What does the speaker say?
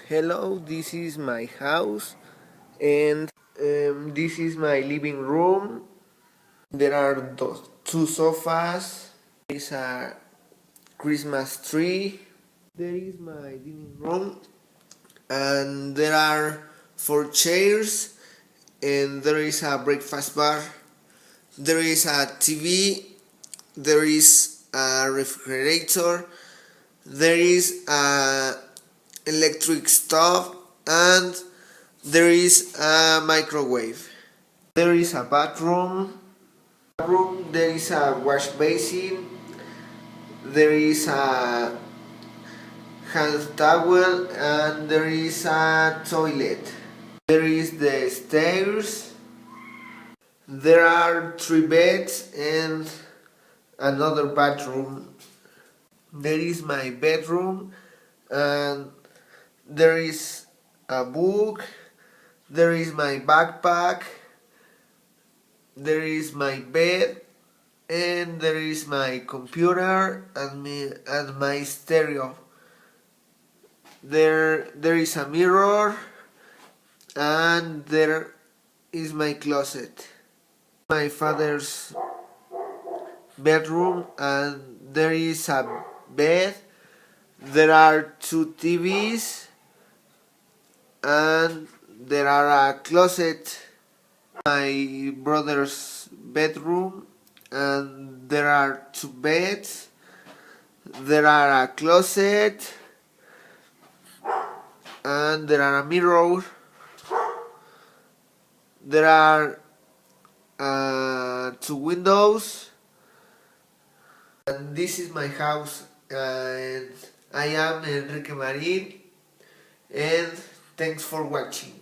Hello, this is my house, and this is my living room. There are two sofas. There is a Christmas tree. There is my dining room, and there are four chairs, and there is a breakfast bar. There is a TV. There is a refrigerator. There is a electric stove, and there is a microwave. There is a bathroom. There is a wash basin. There is a hand towel, and there is a toilet. There is the stairs. There are three beds and another bathroom. There is my bedroom, and there is a book. There is my backpack. There is my bed, and there is my computer and my stereo. There is a mirror, and there is my closet. My father's bedroom, and there is a bed. There are two TVs, and there are a closet. My brother's bedroom, and there are two beds. There are a closet, and there are a mirror. There are two windows, and this is my house, and I am Enrique Marin, and thanks for watching.